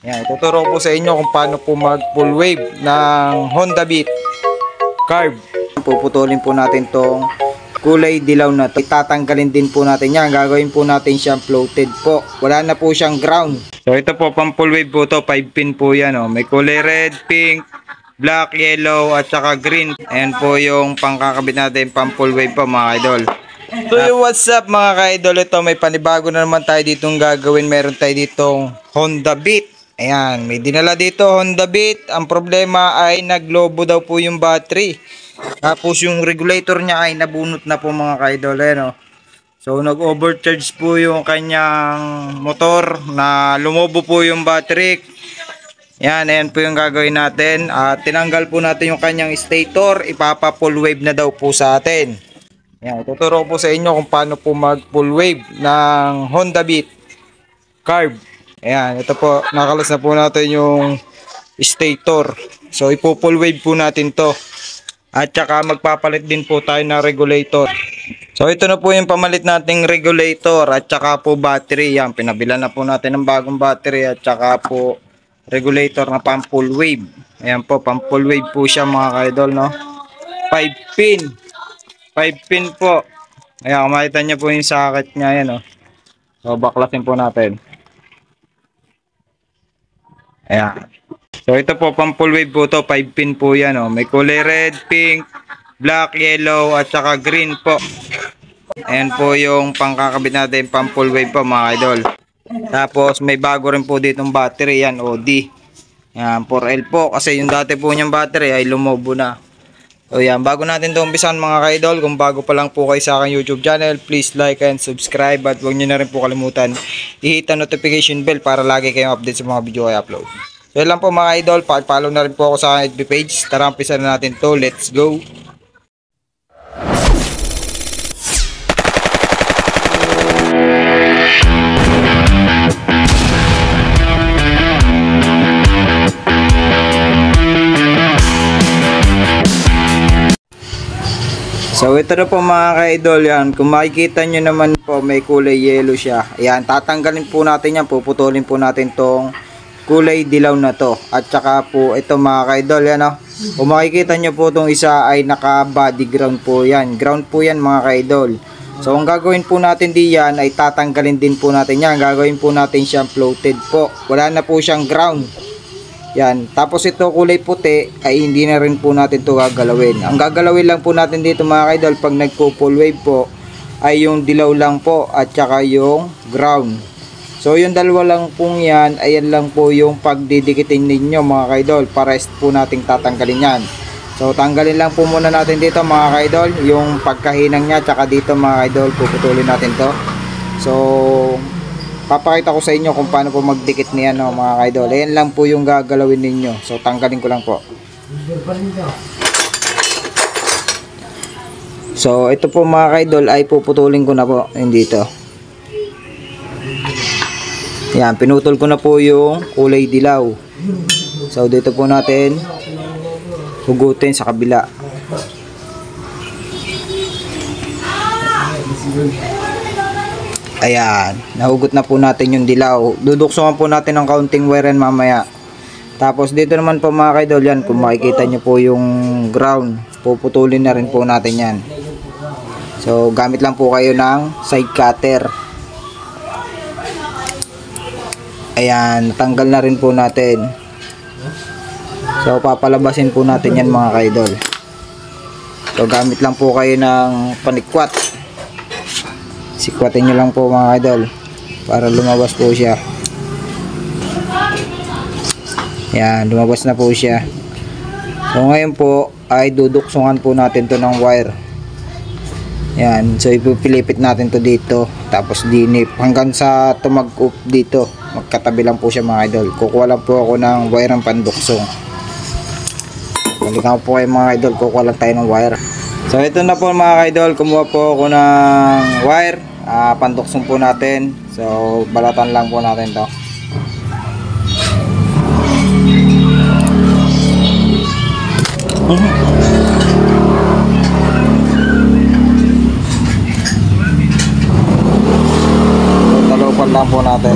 Yan, tuturo ko po sa inyo kung paano po mag full wave ng Honda Beat carb. Puputulin po natin tong kulay dilaw na to. Itatanggalin din po natin yan. Gagawin po natin siyang floated po. Wala na po siyang ground. So ito po, pang full wave po to. 5 pin po yan. Oh. May kulay red, pink, black, yellow, at saka green. Ayan po yung pangkakabit natin pang full wave po mga idol. So what's up mga ka-idol, ito may panibago na naman tayo ditong gagawin. Meron tayo ditong Honda Beat. Ayan, may dinala dito Honda Beat. Ang problema ay naglobo daw po yung battery. Tapos yung regulator niya ay nabunot na po mga ka-idol. Ayan, oh. So nag-overcharge po yung kanyang motor na lumobo po yung battery. Yan, ayan po yung gagawin natin. Tinanggal po natin yung kanyang stator. Ipapa full wave na daw po sa atin. Yan, tuturo po sa inyo kung paano po mag full wave ng Honda Beat carb. Ayan, ito po, nakalas na po natin yung stator. So ipo full wave po natin to. At saka magpapalit din po tayo ng regulator. So ito na po yung pamalit nating regulator at saka po battery. Yan, pinabilan na po natin ng bagong battery at saka po regulator na pang full wave. Ayan po, pang full wave po siya mga ka-idol, no? 5 pin. 5 pin po. Ayan, makita nyo po yung socket nya yan, no? So baklasin po natin. Ayan. So ito po, pang full wave po to. 5 pin po yan, no? May kulay red, pink, black, yellow, at saka green po. Ayan po yung pangkakabit natin pang full wave po mga idol. Tapos may bago rin po ditong battery, yan, OD. Yan, 4L po kasi yung dati po niyang battery ay lumobo na. So yan, bago natin ito umpisan mga ka-idol, kung bago pa lang po kayo sa aking YouTube channel, please like and subscribe at huwag nyo na rin po kalimutan i-hit ang notification bell para lagi kayong update sa mga video ko i-upload. So yan lang po mga idol, follow na rin po ako sa aking FB page. Tara, umpisan na natin to, let's go! So ito na po mga ka-idol, yan. Kung makikita nyo naman po, may kulay yellow siya. Ayan, tatanggalin po natin yan. Puputulin po natin tong kulay dilaw na to. At saka po ito mga ka-idol, yan, oh. Kung makikita nyo po itong isa ay naka body ground po yan. Ground po yan mga ka-idol. So ang gagawin po natin diyan ay tatanggalin din po natin yan. Gagawin po natin siyang floated po. Wala na po siyang ground. Yan, tapos ito kulay puti ay hindi na rin po natin to gagalawin. Ang gagalawin lang po natin dito mga idol pag nagpo-full wave po ay yung dilaw lang po at saka yung ground. So yung dalawa lang pong yan, ayan lang po yung pagdidikitin ninyo mga idol. Para po nating tatanggalin yan. So tanggalin lang po muna natin dito mga idol yung pagkahinang nya, tsaka dito mga idol puputulin natin to. So papakita ko sa inyo kung paano po magdikit niyan, no, mga ka-idol. Ayan lang po yung gagalawin ninyo. So tanggalin ko lang po. So ito po mga ka-idol ay puputulin ko na po yung dito. Yan, pinutol ko na po yung kulay dilaw. So dito po natin hugutin sa kabila. Ayan, nahugot na po natin yung dilaw. Duduksungan po natin ng kaunting wire mamaya. Tapos dito naman po mga ka-idol, yan, kung makikita nyo po yung ground, puputulin na rin po natin yan. So gamit lang po kayo ng side cutter. Ayan, natanggal na rin po natin. So papalabasin po natin yan mga ka-idol. So gamit lang po kayo ng panikwat. Sikwatin nyo lang po mga idol para lumabas po siya. Yan, lumabas na po siya. So ngayon po ay duduksungan po natin to ng wire. Yan, so ipipilipit natin to dito, tapos dinip hanggang sa tumag-up dito. Magkatabi lang po siya mga idol. Kukuha lang po ako ng wire ng panduksong. Balikan po kayo mga idol, kukuha lang tayo ng wire. So ito na po mga idol, kumuha po ako ng wire, panduksong po natin. So balatan lang po natin to. Talupan lang po natin.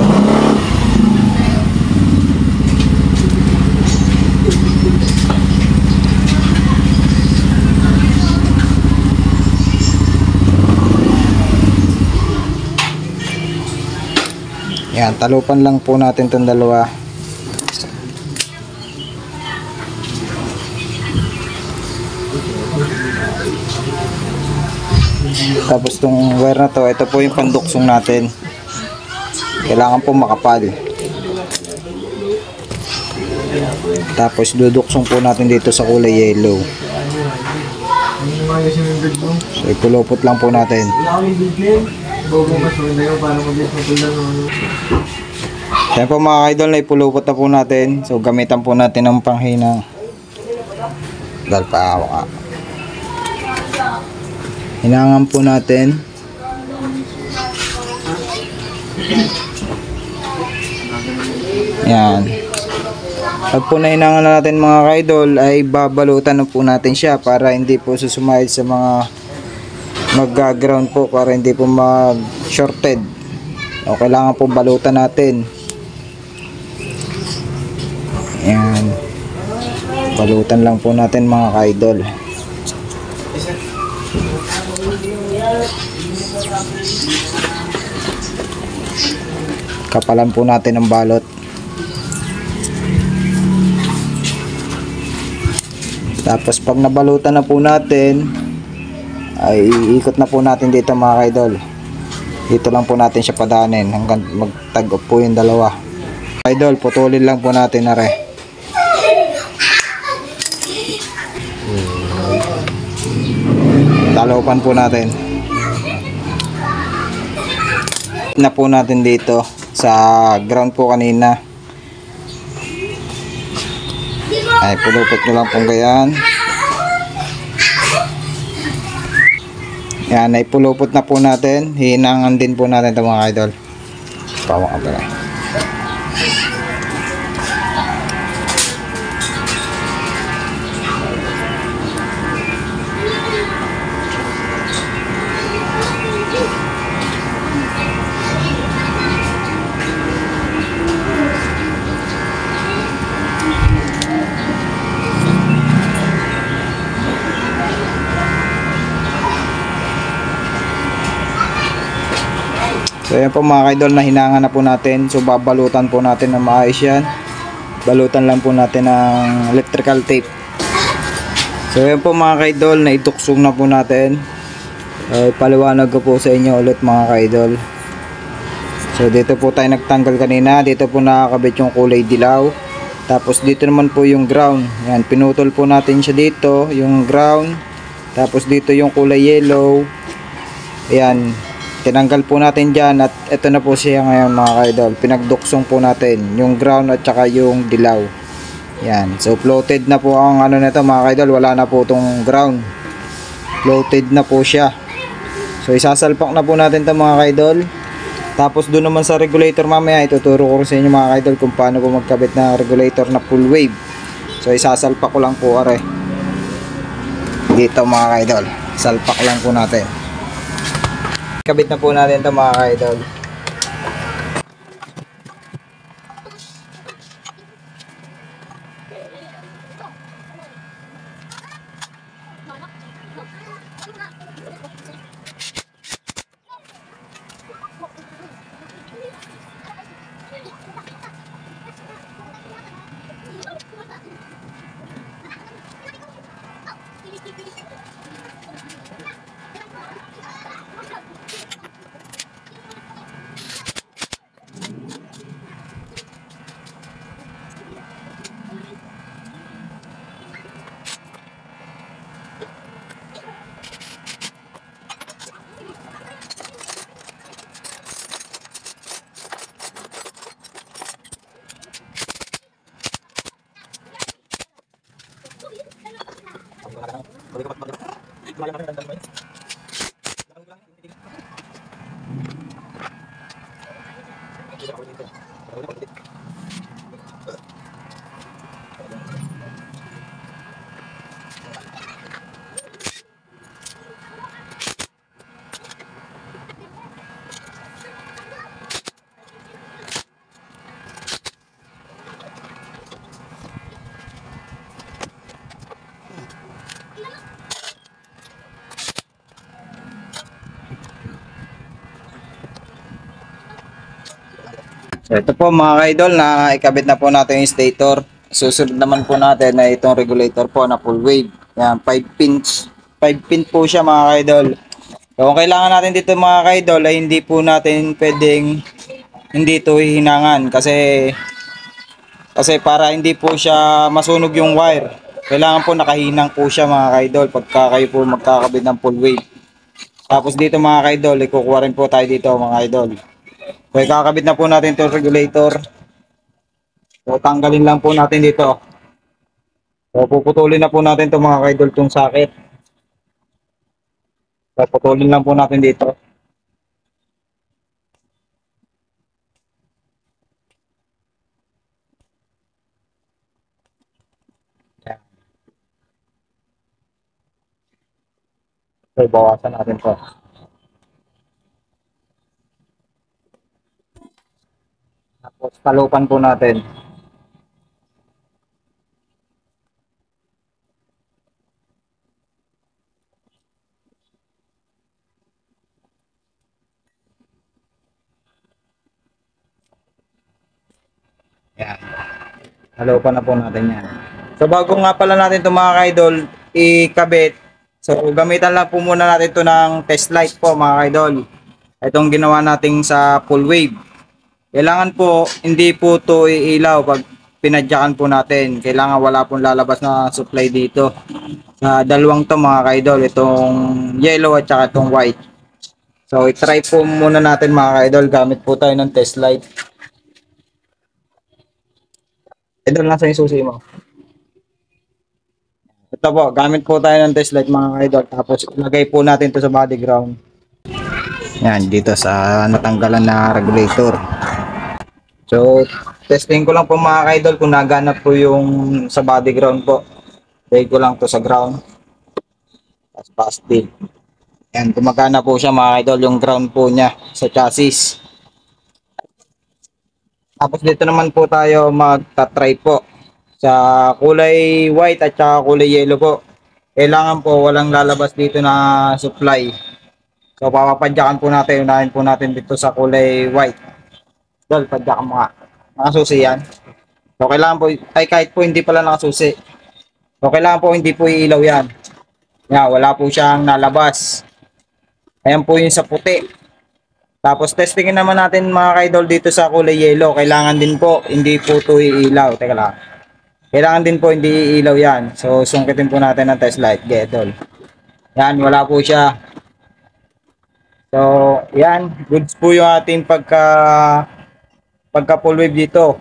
Yan, talupan lang po natin itong dalawa. Tapos itong wire na to, ito po yung panduksong natin. Kailangan po makapal. Tapos duduksong po natin dito sa kulay yellow. So ipulupot lang po natin. Kaya po mga idol, na ipulupot na po natin. So gamitan po natin ng panghinang dalpa. Hinangan po natin. Yan. Pag po nahinangan na natin mga kaidol, ay babalutan na po natin siya para hindi po susumahid sa mga mag-ground po, para hindi po mag-shorted. O kailangan po balutan natin. Yan. Balutan lang po natin mga kaidol. Kapalan po natin ang balot. Tapos pag nabalutan na po natin, ay iikot na po natin dito mga kaidol. Dito lang po natin siya padanin hanggang magtag-up po yung dalawa. Kaidol, putulin lang po natin na re. Talupan po natin. Na po natin dito sa ground po kanina. Ay pulupot nyo lang pong ganyan. Yan, ay pulupot na po natin. Hinangan din po natin ito mga idol. Pawang ka pala. So ayan po mga kaidol, na hinangan na po natin. So babalutan po natin ng maayos yan. Balutan lang po natin ng electrical tape. So ayan po mga kaidol, na ituksong na po natin. Paliwanag ko po sa inyo ulit mga kaidol. So dito po tayo nagtanggal kanina. Dito po nakakabit yung kulay dilaw. Tapos dito naman po yung ground. Yan, pinutol po natin siya dito, yung ground. Tapos dito yung kulay yellow. Ayan, tinanggal po natin dyan. At ito na po siya ngayon mga kaidol. Pinagduksong po natin yung ground at saka yung dilaw. Yan, so floated na po ang ano nito mga kaidol. Wala na po itong ground. Floated na po siya. So isasalpak na po natin ito mga kaidol. Tapos doon naman sa regulator mamaya, ituturo ko sa inyo mga kaidol kung paano po magkabit na regulator na full wave. So isasalpak ko lang po are dito mga kaidol. Salpak lang po natin. Kabit na po natin ito mga kaidol. Ito po mga ka-idol, na ikabit na po natin yung stator. Susunod naman po natin na itong regulator po na full wave. Yan, 5 pins. 5 pin po siya mga ka-idol. So, kung kailangan natin dito mga ka-idol ay hindi po natin pwedeng hindi ito hihinangan kasi para hindi po siya masunog yung wire. Kailangan po nakahinang po siya mga ka-idol pagka kayo po magkakabit ng full wave. Tapos dito mga ka-idol, ikukuha rin po tayo dito mga ka-idol. Okay, kakabit na po natin itong regulator. So, tanggalin lang po natin dito. So, puputulin na po natin itong mga ka-idol itong socket. So, putulin lang po natin dito. Yan. So, bawasan natin to. Tapos, talupan po natin. Yan. Talupan na po natin yan. So, bago nga pala natin itong mga ka-idol ikabit, so, gamitan lang po muna natin ito ng test light po mga ka-idol. Itong ginawa natin sa full wave. Kailangan po, hindi po ito iilaw pag pinadyakan po natin. Kailangan wala pong lalabas na supply dito. Sa dalawang to mga ka-idol, itong yellow at saka itong white. So, i-try po muna natin mga ka-idol. Gamit po tayo ng test light. Idol, nasa yung susi mo. Ito po, gamit po tayo ng test light mga ka-idol. Tapos, ilagay po natin ito sa body ground. Yan, dito sa natanggalan na regulator. So, testing ko lang po mga ka-idol kung naganap po yung sa body ground po. Lagay ko lang to sa ground. Tapos positive. Yan, gumagana po siya mga ka-idol, yung ground po niya sa chassis. Tapos dito naman po tayo magta-try po sa kulay white at saka kulay yellow po. Kailangan po walang lalabas dito na supply. So, papapadyakan po natin, unahin po natin dito sa kulay white. Dol, padyakan mo nga. Nakasusi yan. So, kailangan po, ay kahit po hindi pala nakasusi. So, kailangan po hindi po iilaw yan. Yan, wala po siyang nalabas. Ayan po yung sa puti. Tapos, testingin naman natin mga ka-idol dito sa kulay yellow. Kailangan din po, hindi po ito iilaw. Teka lang. Kailangan din po, hindi iilaw yan. So, sungkitin po natin ng test light. Idol. Yan, wala po siya. So, yan. Goods po yung ating pagka full wave dito.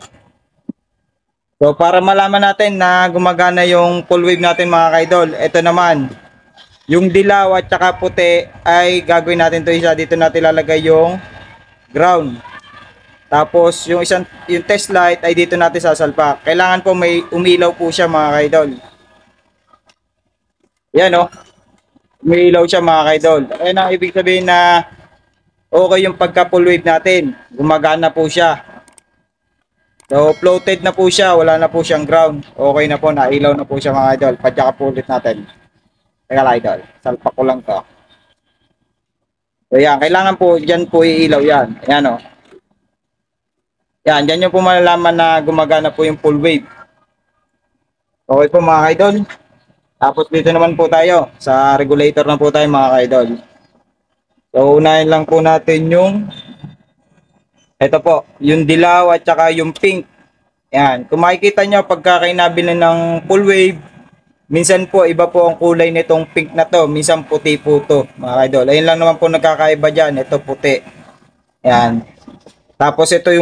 So, para malaman natin na gumagana yung full wave natin mga ka-idol, ito naman, yung dilaw at saka puti ay gagawin natin to isa. Dito natin lalagay yung ground. Tapos, yung test light ay dito natin sasalpak. Kailangan po may umilaw po siya mga ka-idol. Yan o. Umilaw siya mga ka-idol. Ayan ang ibig sabihin na okay yung pagka full wave natin. Gumagana po siya. So, floated na po siya. Wala na po siyang ground. Okay na po. Nailaw na po siya mga idol. Padya po ulit natin. Teka lang idol. Salpak ko lang to. So, yan. Kailangan po, dyan po iilaw yan. Ayan o. Yan. Dyan yung po malalaman na gumagana po yung full wave. Okay po mga idol. Tapos dito naman po tayo. Sa regulator na po tayo mga idol. So, unahin lang po natin yung ito po, yung dilaw at saka yung pink. Yan. Kung makikita nyo, pagka kayo nabili ng full wave, minsan po, iba po ang kulay nitong pink na to. Minsan puti po to, mga idol. Ayun lang naman po nagkakaiba dyan. Ito puti. Yan. Tapos ito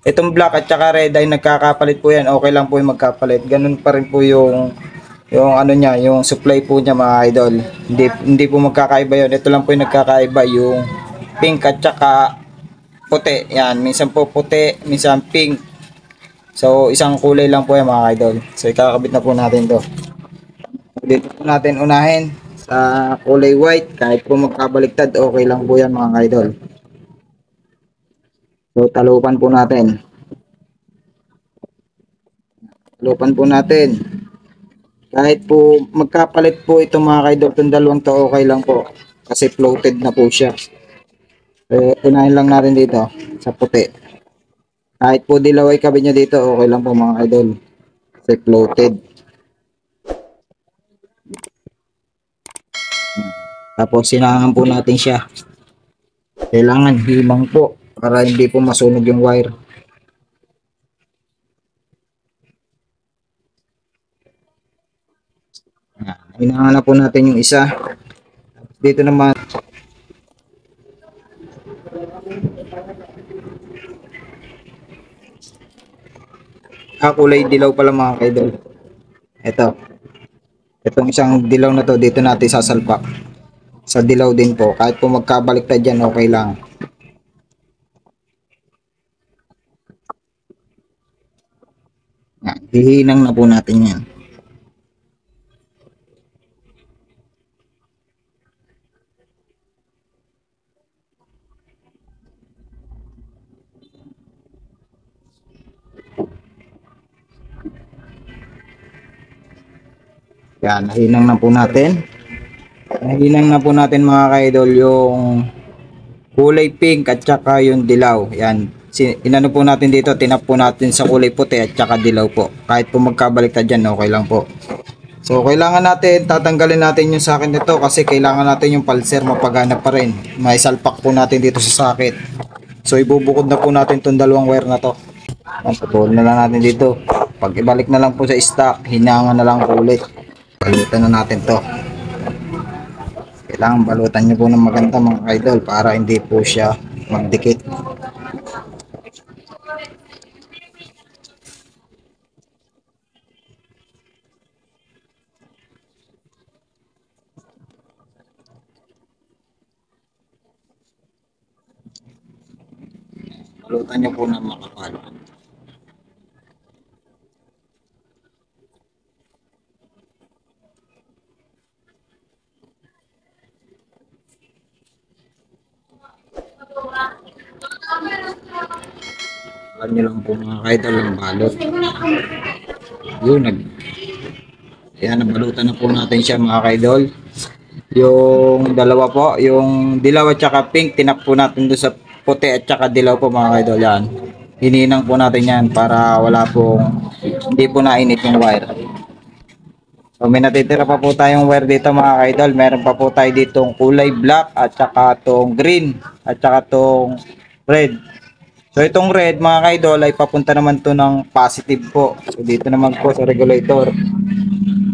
itong black at saka red ay nagkakapalit po yan. Okay lang po yung magkapalit. Ganun pa rin po yung ano niya, yung supply po niya mga idol. Hindi po magkakaiba yun. Ito lang po yung nagkakaiba, yung pink at saka puti. Yan, minsan po puti, minsan pink. So, isang kulay lang po yan mga idol. So, ikakabit na po natin to. Dito po natin unahin sa kulay white. Kahit po magkabaliktad, okay lang po yan mga idol. So, talupan po natin. Talupan po natin. Kahit po magkapalit po ito mga idol, itong dalawang to okay lang po. Kasi floated na po siya. Unahin lang natin dito sa puti. Kahit po dilaw ay kabit nyo dito, okay lang po mga idol. Kasi floated. Tapos sinangan po natin siya. Kailangan himang po para hindi po masunog yung wire. Hinangan na po natin yung isa. Dito naman kulay dilaw pala mga kaidol. Ito. Itong isang dilaw na to dito natin sasalpak. Sa dilaw din po. Kahit po magkabaliktad dyan, okay lang. Hihinang na po natin yan. Yan, nahinang na po natin. Nahinang na po natin mga kaidol yung kulay pink at saka yung dilaw. Yan. Inano po natin dito, tinap po natin sa kulay puti at saka dilaw po. Kahit po magkabaliktad dyan, okay lang po. So, kailangan natin, tatanggalin natin yung socket nito kasi kailangan natin yung pulser mapagana pa rin. May salpak po natin dito sa socket. So, ibubukod na po natin itong dalawang wire na to. Putulin na lang natin dito. Pag ibalik na lang po sa stock, hinangan na lang po ulit. Balutan na natin to. Kailangan balutan nyo po ng maganda mga idol para hindi po siya magdikit. Balutan nyo po ng makapal. Alam nyo lang po mga idol ang balot. Yun, yan, nabalutan na po natin siya mga idol. Yung dalawa po, yung dilaw at saka pink, tinap po natin doon sa puti at saka dilaw po mga idol. Yan, hininang po natin yan para wala pong, hindi po nainit yung wire. So may natitira pa po tayong wire dito mga idol. Meron pa po tayo ditong kulay black at saka tong green at saka tong red. So itong red mga idol ay papunta naman to ng positive po. So dito naman po sa regulator.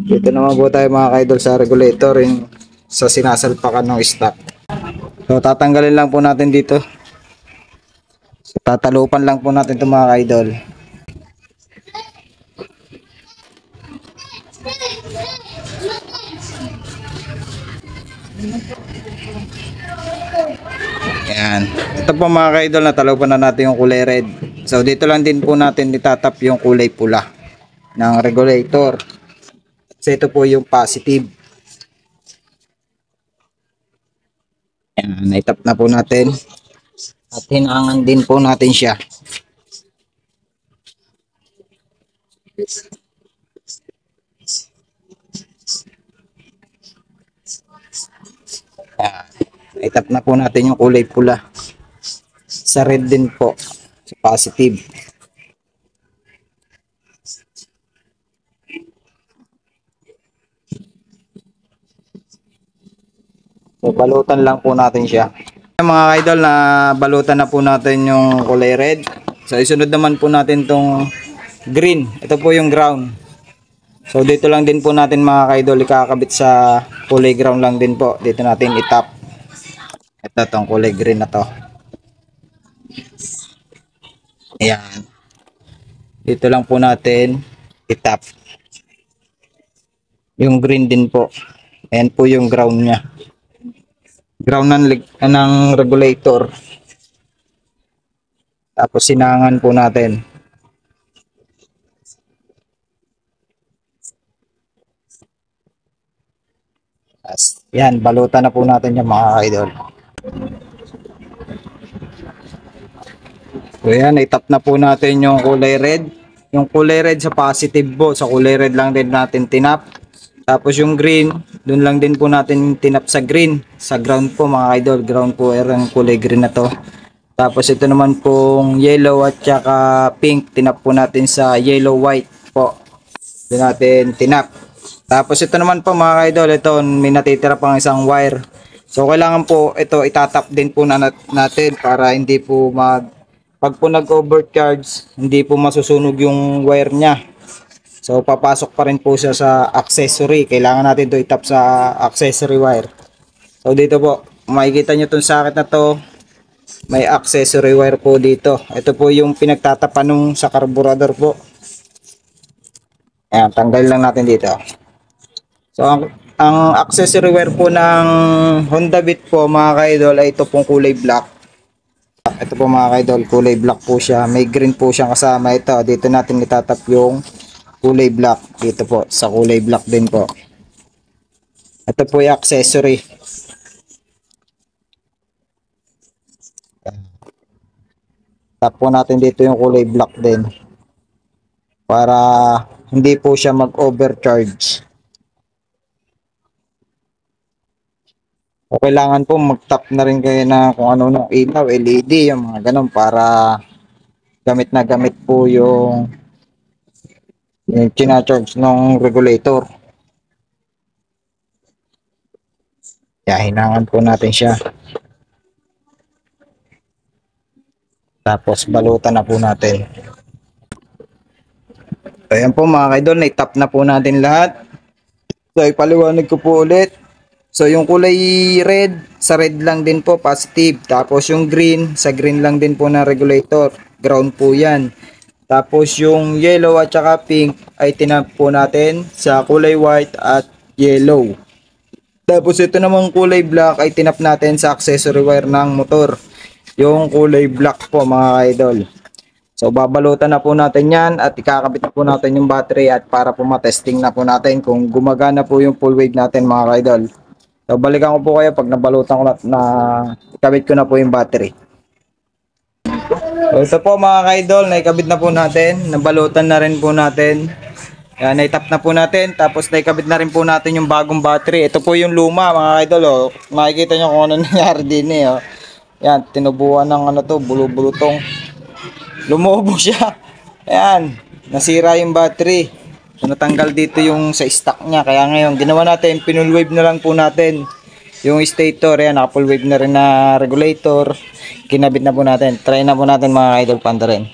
Dito naman po tayo mga idol sa regulator yung sa sinasalpakan ng stock. So tatanggalin lang po natin dito. So, tatalupan lang po natin ito mga idol. Ayan. Ito po mga ka-idol, natalupan na natin yung kulay red. So dito lang din po natin itatap yung kulay pula ng regulator. So ito po yung positive. Ayan, naitap na po natin. At hinangan din po natin siya. Ayan. Naitap na po natin yung kulay pula. Sa red din po. Sa positive. So, balutan lang po natin siya. Mga idol, na balutan na po natin yung kulay red. So, isunod naman po natin tong green. Ito po yung ground. So, dito lang din po natin mga idol ikakabit sa kulay ground lang din po. Dito natin itap. Ito tong kulay green na to. Ayan. Dito lang po natin itap. Yung green din po. Ayan po yung ground niya. Ground ng regulator. Tapos sinangan po natin. Yan, balutan na po natin yung mga idol. So yan, itap na po natin yung kulay red. Yung kulay red sa positive po. Sa kulay red lang din natin tinap. Tapos yung green, dun lang din po natin tinap sa green. Sa ground po mga idol. Ground po ang kulay green na to. Tapos ito naman pong yellow at saka pink, tinap po natin sa yellow white po. Ito natin tinap. Tapos ito naman po mga idol, ito may natitira pang isang wire. So kailangan po ito itatap din po natin para hindi po pag po nag-overcharge, hindi po masusunog yung wire niya. So papasok pa rin po siya sa accessory. Kailangan natin ito itap sa accessory wire. So dito po, makikita nyo itong socket na to. May accessory wire po dito. Ito po yung pinagtatapan nung sa carburetor po. Ayan, tanggal lang natin dito. So ang accessory wire po ng Honda Beat po mga ka-idol ay ito pong kulay black. Ito po mga ka-idol, kulay black po siya. May green po siyang kasama ito. Dito natin itatap yung kulay black. Dito po, sa kulay black din po. Ito po yung accessory. Tap po natin dito yung kulay black din. Para hindi po siya mag-overcharge. O kailangan po mag-tap na rin kayo na kung ano ng ilaw, LED, yung mga ganun para gamit na gamit po yung china-charge ng regulator. Kaya hinangan po natin siya. Tapos balutan na po natin. So ayan po mga kaidol, na-tap na po natin lahat. So ipaliwanag ko po ulit. So yung kulay red, sa red lang din po positive. Tapos yung green, sa green lang din po na regulator. Ground po yan. Tapos yung yellow at saka pink ay tinap po natin sa kulay white at yellow. Tapos ito namang kulay black ay tinap natin sa accessory wire ng motor. Yung kulay black po mga idol. So babalutan na po natin yan at ikakabit na po natin yung battery at para po matesting na po natin kung gumagana po yung full wave natin mga idol. So balikan ko po kayo pag nabalutan ko na ikabit ko na po yung battery. So ito po mga idol, naikabit na po natin, nabalutan na rin po natin. Yan, naitap na po natin, tapos naikabit na rin po natin yung bagong battery. Ito po yung luma mga idol, oh. Makikita nyo kung ano nangyari din eh. Oh. Yan, tinubuan ng ano to, bulubulutong. Lumobo siya. Ayan, nasira yung battery. So, natanggal dito yung sa stock niya. Kaya ngayon, ginawa natin, pinull wave na lang po natin. Yung stator, yan, naka full wave na rin na regulator. Kinabit na po natin. Try na po natin mga idol panda rin.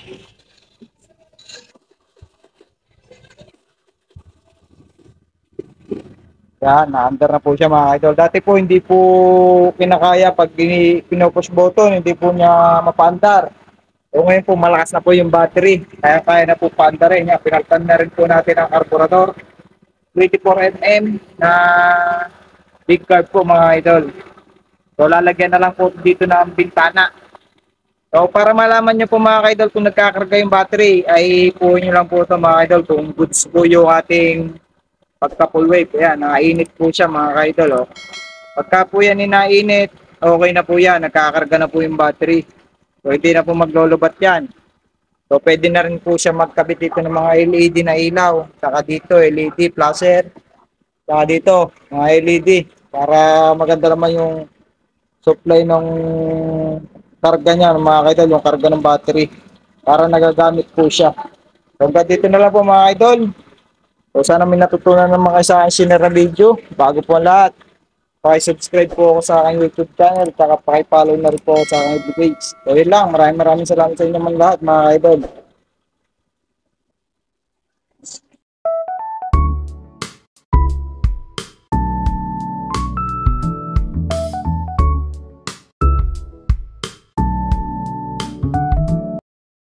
Yan, na-under na po siya mga idol. Dati po hindi po kinakaya pag pinupush button, hindi po niya mapandar. O ngayon po malakas na po yung battery. Kaya na po paandarin niya. Pinaltan na rin po natin ang carburetor. 24mm na big carb po mga idol. So lalagyan na lang po dito ng bintana. So para malaman nyo po mga idol kung nagkakarga yung battery, ay po nyo lang po ito mga idol kung goods po yung ating pagka full wave. Ayan, nakainit po siya mga idol. Oh. Pagka po yan inainit, okay na po yan. Nagkakarga na po yung battery. So hindi na po maglolobat yan. So pwede na rin po siya magkabit dito ng mga LED na ilaw. Saka dito LED flasher. Saka dito mga LED. Para maganda naman yung supply ng karga niya mga idol. Yung karga ng battery. Para nagagamit po siya. So hanggang dito na lang po mga idol. So sana may natutunan ng mga sa akin sinara video. Bago po ang lahat, paki-subscribe po ako sa aking YouTube channel, at paki-follow na rin po ako sa aking YouTube page. So yun lang, maraming salamat sa inyo mga lahat mga idol.